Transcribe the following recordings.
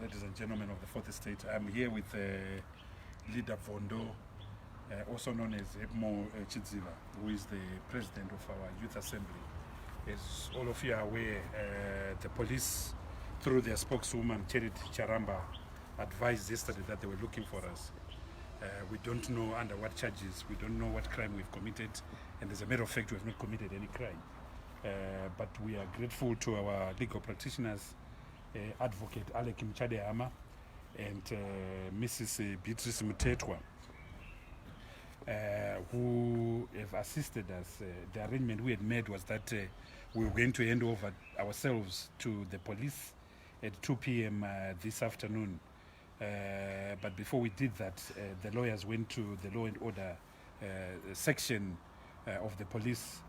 ladies and gentlemen of the Fourth Estate. I'm here with Leader Vondo, also known as Ebmo Chidziva, who is the president of our youth assembly. As all of you are aware, the police, through their spokeswoman, Charity Charamba, advised yesterday that they were looking for us. We don't know under what charges, we don't know what crime we've committed, and as a matter of fact, we have not committed any crime. But we are grateful to our legal practitioners, Advocate Alec Mchadeama and Mrs. Beatrice Mutetwa, who have assisted us. The arrangement we had made was that we were going to hand over ourselves to the police at 2 p.m. This afternoon. But before we did that, the lawyers went to the law and order section of the police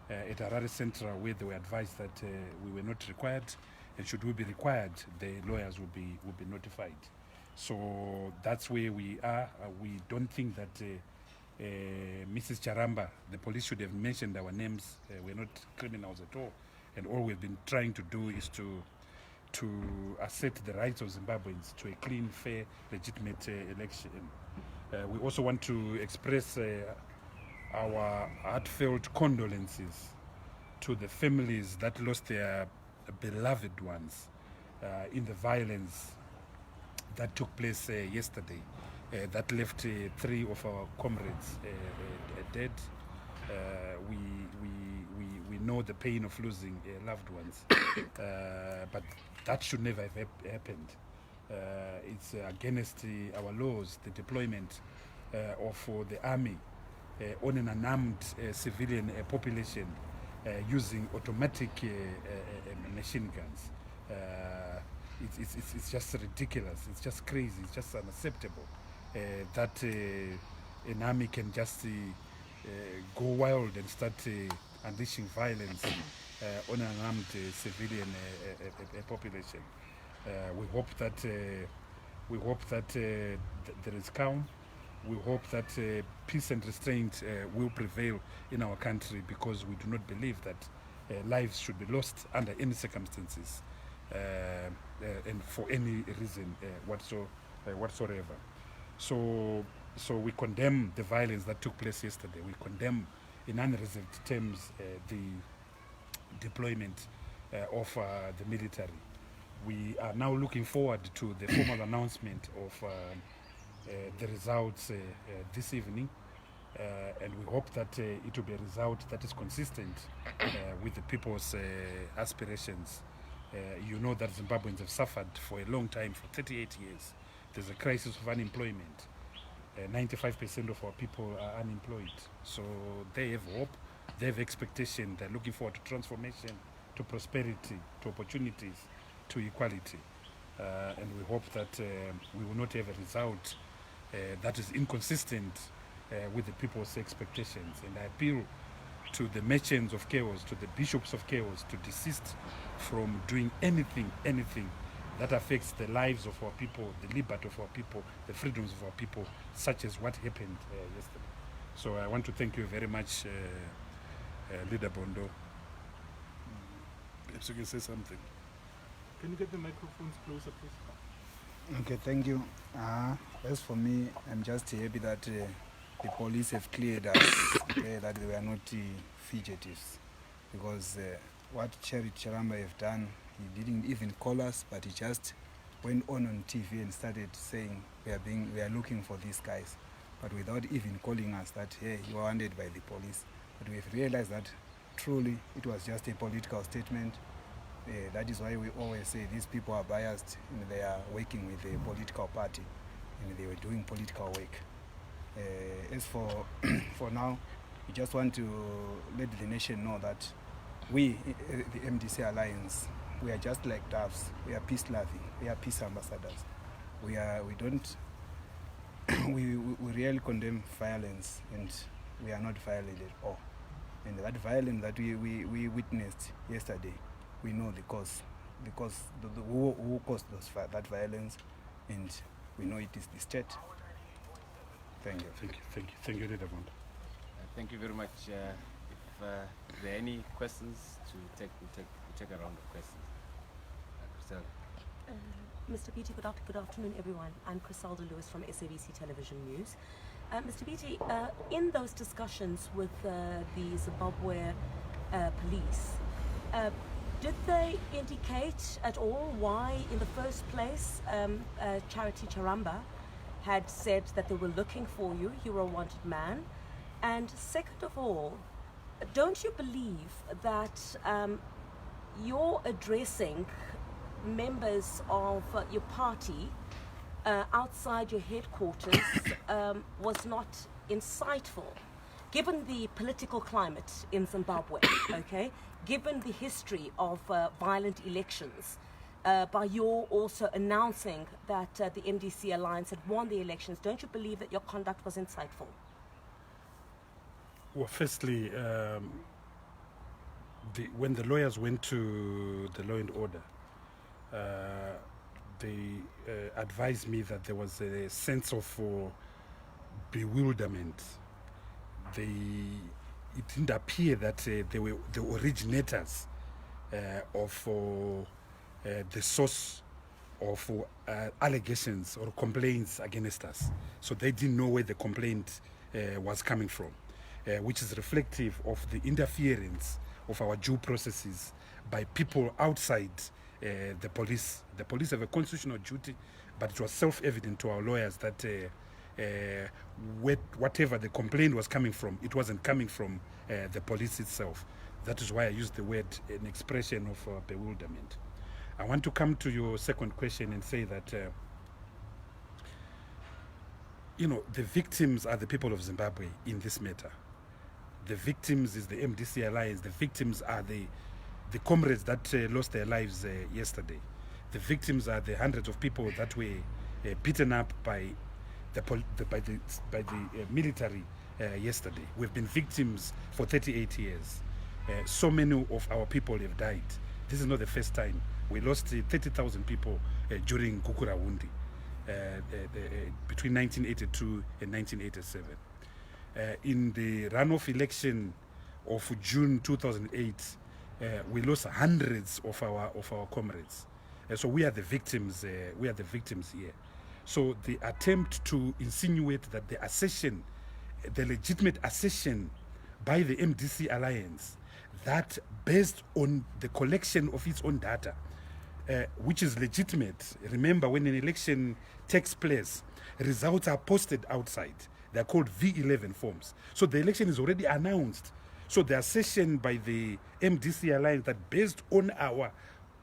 at Harare Central, where they were advised that we were not required, and should we be required, the lawyers will be notified. So that's where we are. We don't think that Mrs. Charamba, the police should have mentioned our names. We're not criminals at all, and all we've been trying to do is to assert the rights of Zimbabweans to a clean, fair, legitimate election. We also want to express our heartfelt condolences to the families that lost their beloved ones in the violence that took place yesterday, that left 3 of our comrades dead. We know the pain of losing loved ones, but that should never have happened. It's against our laws, the deployment of the army on an unarmed civilian population using automatic machine guns. It's just ridiculous. It's just crazy. It's just unacceptable that an army can just go wild and start unleashing violence on an armed civilian population. We hope that there is calm. We hope that peace and restraint will prevail in our country, because we do not believe that lives should be lost under any circumstances and for any reason whatsoever. So we condemn the violence that took place yesterday. We condemn in unreserved terms the deployment of the military. We are now looking forward to the formal announcement of the results this evening, and we hope that it will be a result that is consistent with the people's aspirations. You know that Zimbabweans have suffered for a long time, for 38 years. There's a crisis of unemployment. 95% of our people are unemployed. So they have hope, they have expectation, they're looking forward to transformation, to prosperity, to opportunities, to equality. And we hope that we will not have a result that is inconsistent with the people's expectations. And I appeal to the merchants of chaos, to the bishops of chaos, to desist from doing anything that affects the lives of our people, the liberty of our people, the freedoms of our people, such as what happened yesterday. So I want to thank you very much, Leader Bondo. Perhaps you can say something. Can you get the microphones closer, please? Okay, thank you. As for me, I'm just happy that the police have cleared us that they were not fugitives, because what Charity Charamba have done, he didn't even call us, but he just went on TV and started saying we are looking for these guys, but without even calling us that, hey, you are wanted by the police. But we have realized that truly it was just a political statement. That is why we always say these people are biased and they are working with a political party and they were doing political work. As for for now, we just want to let the nation know that we, the MDC Alliance, we are just like doves. We are peace-loving. We are peace ambassadors. We really condemn violence, and we are not violent at all. And that violence that we witnessed yesterday, we know the cause, because who caused that violence, and we know it is the state. Thank you. Thank you, Leader Bond. Thank you very much. If there are any questions, we'll take a round of questions. Christelle. Mr. Biti, good afternoon, everyone. I'm Criselda Lewis from SABC Television News. Mr. Biti, in those discussions with the Zimbabwe police, did they indicate at all why, in the first place, Charity Charamba had said that they were looking for you, you were a wanted man? And second of all, don't you believe that you're addressing members of your party outside your headquarters was not insightful, given the political climate in Zimbabwe, okay? Given the history of violent elections, by your also announcing that the MDC alliance had won the elections, don't you believe that your conduct was insightful? Well, firstly, when the lawyers went to the law and order, they advised me that there was a sense of bewilderment. It didn't appear that they were the originators of the source of allegations or complaints against us. So they didn't know where the complaint was coming from, which is reflective of the interference of our due processes by people outside the police. The police have a constitutional duty, but it was self-evident to our lawyers that whatever the complaint was coming from, it wasn't coming from the police itself. That is why I used the word, an expression of bewilderment. I want to come to your second question and say that, the victims are the people of Zimbabwe in this matter. The victims is the MDC Alliance. The victims are the comrades that lost their lives yesterday. The victims are the hundreds of people that were beaten up by the military yesterday. We've been victims for 38 years. So many of our people have died. This is not the first time. We lost 30,000 people during Kukurawundi between 1982 and 1987. In the runoff election of June 2008, we lost hundreds of our comrades. So we are the victims. We are the victims here. So the attempt to insinuate that the legitimate assertion by the MDC Alliance, that based on the collection of its own data, which is legitimate. Remember, when an election takes place, results are posted outside. They're called V11 forms. So the election is already announced. So the assertion by the MDC Alliance that based on our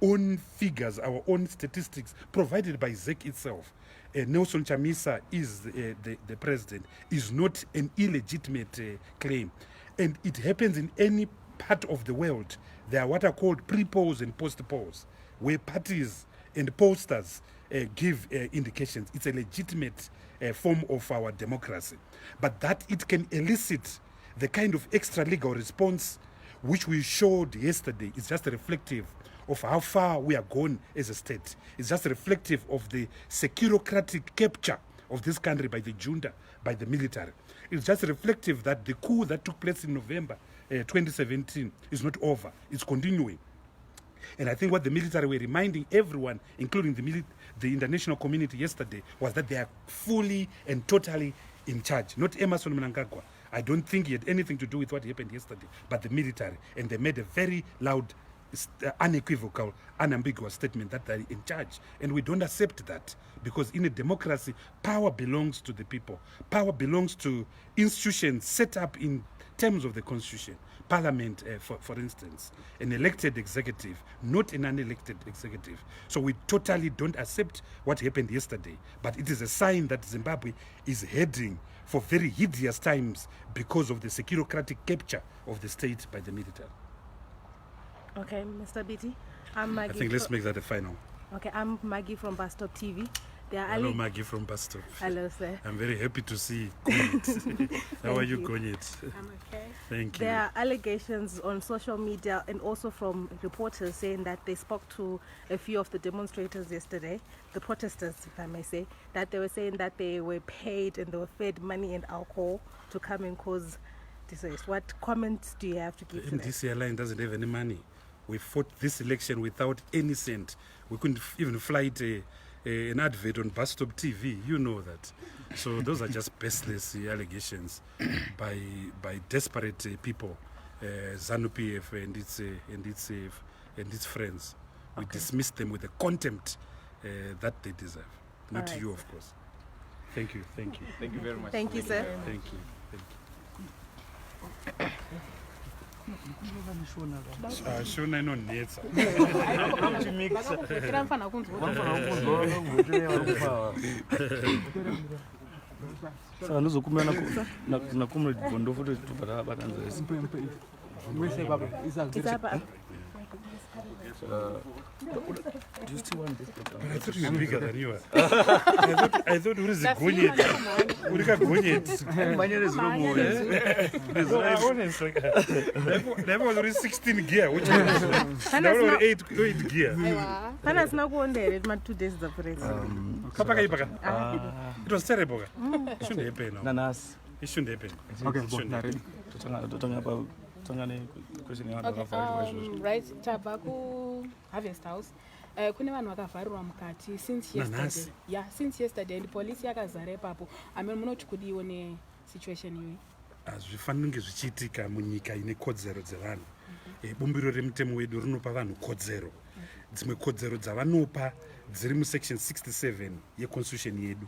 own figures, our own statistics provided by ZEC itself, Nelson Chamisa is the president, is not an illegitimate claim. And it happens in any part of the world. There are what are called pre-polls and post-polls, where parties and pollsters give indications. It's a legitimate form of our democracy. But that it can elicit the kind of extra-legal response which we showed yesterday is just reflective of how far we are gone as a state. It's just reflective of the securocratic capture of this country by the junta, by the military. It's just reflective that the coup that took place in November 2017 is not over. It's continuing. And I think what the military were reminding everyone, including the international community yesterday, was that they are fully and totally in charge. Not Emerson Mnangagwa. I don't think he had anything to do with what happened yesterday, but the military. And they made a very loud, unequivocal, unambiguous statement that they're in charge. And we don't accept that, because in a democracy, power belongs to the people. Power belongs to institutions set up in terms of the Constitution. Parliament, for instance, an elected executive, not an unelected executive. So we totally don't accept what happened yesterday. But it is a sign that Zimbabwe is heading for very hideous times because of the securocratic capture of the state by the military. Okay, Mr. Biti. I'm Maggie. I think let's make that a final. Okay, I'm Maggie from Bus Stop TV. Hello, Maggie from Bus Stop. Hello, sir. I'm very happy to see Gonyet. How are you, Gonyet? I'm okay. Thank you. There are allegations on social media and also from reporters saying that they spoke to a few of the demonstrators yesterday, the protesters, if I may say, that they were saying that they were paid and they were fed money and alcohol to come and cause disaster. What comments do you have to give to that? MDC Alliance doesn't have any money. We fought this election without any cent. We couldn't even fly an advert on Bus Stop TV, you know that. So those are just baseless allegations by desperate people, ZANU-PF and its friends. We dismiss them with the contempt that they deserve. Not All right. you, of course. Thank you. Thank you very much. Thank you, sir. Thank you. Shona inonetsa. Saka ndozokumana na comrade Bondo futhi tubata batanza esi. Do you still want this paper? But I thought you were bigger than you are. I thought uri zigonyeti. Uri kagonyeti. Manyere ziromo. Honestly. That was already 16 gear, which that was 8 gear. Pana sina kuondere ma 2 days of race. Papa kaipaka. It was terrible. It shouldn't happen now. Nanas. It shouldn't happen. Okay, bon, ready. Totanga pa tongane question ya Okay, right, tabva ku-Harvest House. Kune vanhu vakavharirwa mukati since yesterday. Yeah, since yesterday and police yakazara ipapo. Munoti kudiwo ne-situation iyoyi? Hazvifaniri kunge zvichiitika munyika ine kodzero dzevanhu. Bumbiro remutemo wedu rinopa vanhu kodzero. Dzimwe kodzero dzavanopa dziri musection 67 yeconstitution yedu.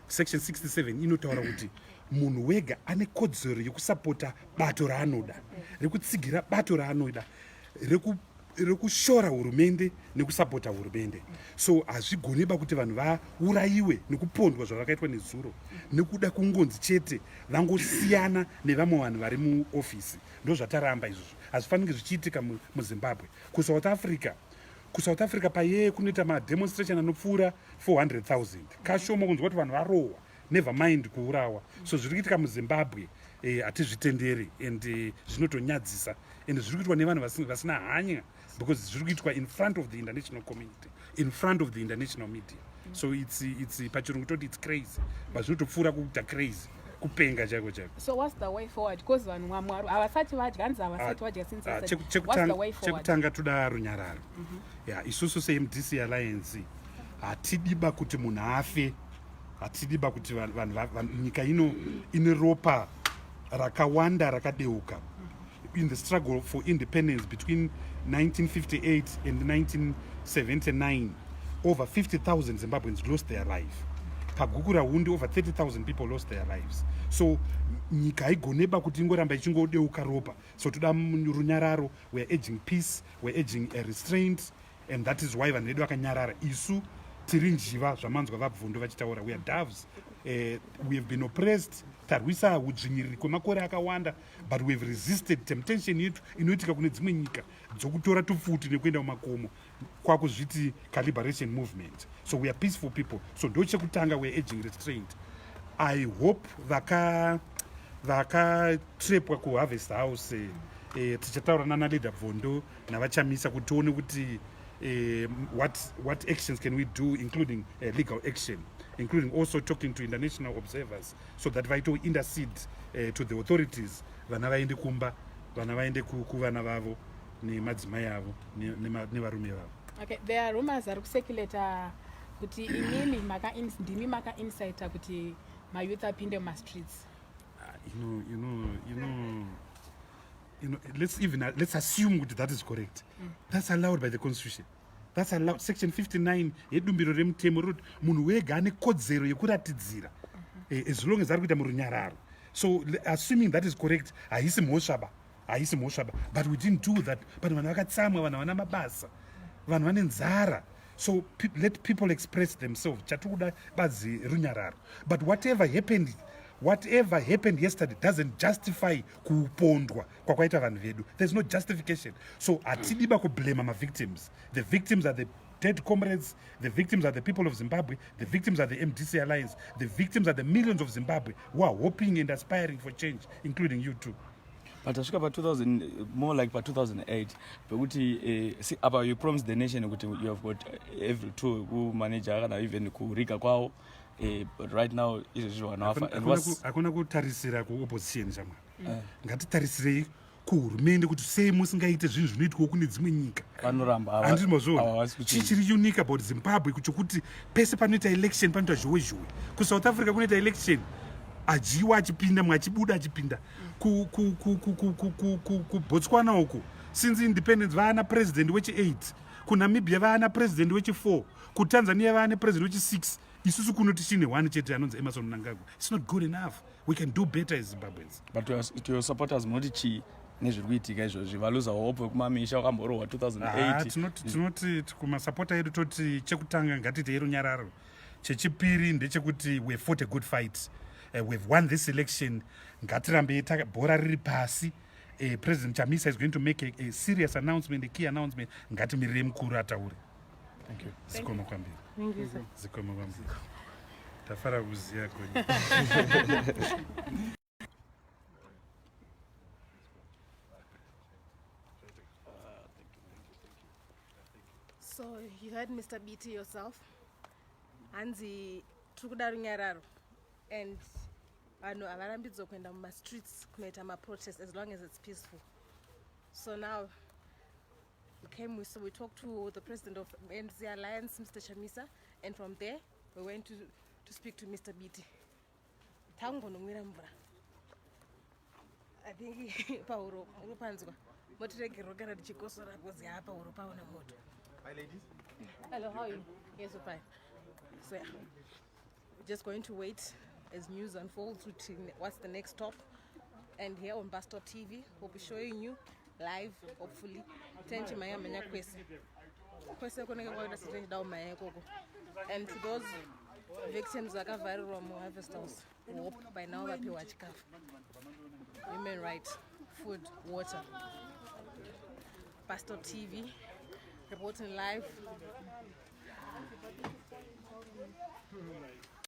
Section 67 inotaura kuti munhu wega ane kodzero yekusapota bato raanoda, rekutsigira bato raanoda, rekushora hurumende nekusapota hurumende. So hazvigoneba kuti vanhu vaurayiwe nekupondwa zvavakaitwa nezuro nekuda kungonzi chete vangosiyana nevamwe vanhu vari muofisi. Ndo zvataramba izvozvo. Hazvifaniri zvichiitika muZimbabwe. Kusouth Africa payeye kunoita mademonstration anopfuura 400,000. Kashoma kunzwa kuti vanhu varohwa, never mind kuurawa. So zviri kuitika muZimbabwe hatizvitenderi and zvinotonyadzisa and zviri kuitwa nevanhu vasina hanya because zviri kuitwa in front of the international community, in front of the international media. So it's pachirungu toti it's crazy, but zvinotopfuura kuita crazy, kupenga chaiko. So what's the way forward? Because vanhu vamwe havasati vadya hanzi havasati vadya since yesterday. What's the way forward? Chekutanga toda runyararo. Yeah, isusu seMDC Alliance hatidiba kuti munhu afe, hatidiba kuti nyika ino ine ropa rakawanda rakadeuka. In the struggle for independence between 1958 and 1979, over 50,000 Zimbabweans lost their life. Pagukura hundi, over 30,000 people lost their lives. So nyika haigoneba kuti ingoramba ichingodeuka ropa. So toda runyararo, we are urging peace, we are urging a restraint, and that is why vanhu vedu vakanyarara. Isu tiri njiva zvamanzwa vabvundo vachitaura, we are doves. We have been oppressed, tarwisa udzvinyiriri kwemakore akawanda, but we have resisted temptation yetu inoitika kune dzimwe nyika dzokutora tupfuti nekuenda mumakomo kwakuzviti liberation movement. So we are peaceful people. So ndo chekutanga we are urging restraint. I hope vakatrepwa kuHarvest House tichataura nana leader Bvondo navachamisa kuti tione kuti what actions can we do, including legal action, including also talking to international observers so that vaito intercede to the authorities, vana vaende kumba, vana vaende kuvana vavo nemadzimai avo nevarume vavo. Okay, there are rumors ari kusekuleta kuti ndimi maka insighter kuti mayouth apinde mumastreets. Let's assume that is correct. That's allowed by the constitution. That's allowed. Section 59 yedumbiro remutemo roti munhu wega ane kodzero yekuratidzira as long as ari kuita murunyararo. So assuming that is correct, haisi mhosva, but we didn't do that. But vanhu vakatsamwa, vanhu vana mabasa, vanhu vane nzara. So let people express themselves. Chatuda bazi runyararo. But whatever happened yesterday doesn't justify kupondwa kwakwaita vanhu vedu. There's no justification. So atidiba kublame my victims. The victims are the dead comrades. The victims are the people of Zimbabwe. The victims are the MDC Alliance. The victims are the millions of Zimbabwe who are hoping and aspiring for change, including you too. But tasvika pa more like pa 2008 pekuti apa you promised the nation kuti you have got every tool kumanager kana even kurika kwawo. But right now izvozvo vanoafa and hakuna kutarisira kuopposition chamwa. Ngatitarisirei kuhurumende kuti sei musingaite zvinhu zvinoitwawo kune dzimwe nyika. vanoramba Handiti mazvoona havasi kuchinja. chichiri unique about Zimbabwe kuchokuti pese panoita election panoita zhowe kuSouth Africa kunoita election ajiwa achipinda mwachibuda achipinda kuBotswana uku since independence vaana president wechi8 kuNamibia vaana president wechi4 kuTanzania vaane president wechi6 isusu kunoti chine one chete anonzi Emerson Mnangagwa. It's not good enough. We can do better as Zimbabweans. But to your supporters munoti chii nezviri kuitika izvozvi valuza hope yekumamisha wakamborohwa 2008. Tinoti kumasapota edu toti chekutanga ngatite runyararo. Chechipiri ndechekuti we fought a good fight. We've won this election. Ngatirambe bhora riri pasi. President Chamisa is going to make a serious announcement, a key announcement. Ngatimirire mukuru ataure. Thank you. Zikomo kwambiri. Thank you, sir. Zikomo kwambiri. Tafara kuziya kwenye. So you heard Mr. Biti yourself. Hanzi tukuda runyararo. And vanhu avarambidzwa kuenda muma-streets kunoita ma-protest as long as it's peaceful. So now we talked to the president of NC Alliance, Mr. Chamisa, and from there we went to speak to Mr. Biti. Tangonomwira mvura. I think pauro urupanzwa. Motiregero kana tichikosora because hapa uro paona moto. Hi ladies. Hello, how are you? Yes, we're fine. So yeah, we're just going to wait as news unfolds to what's the next stop. And here on Bus Stop TV, we'll be showing you live, hopefully. Tenchi maya manya kwese. Kwese koneka kwa sitting down maya koko. And to those victims vakavharirwa mu Harvest House, we hope by now vapiwa chikafu. Human rights, food, water. Bus Stop TV, reporting live.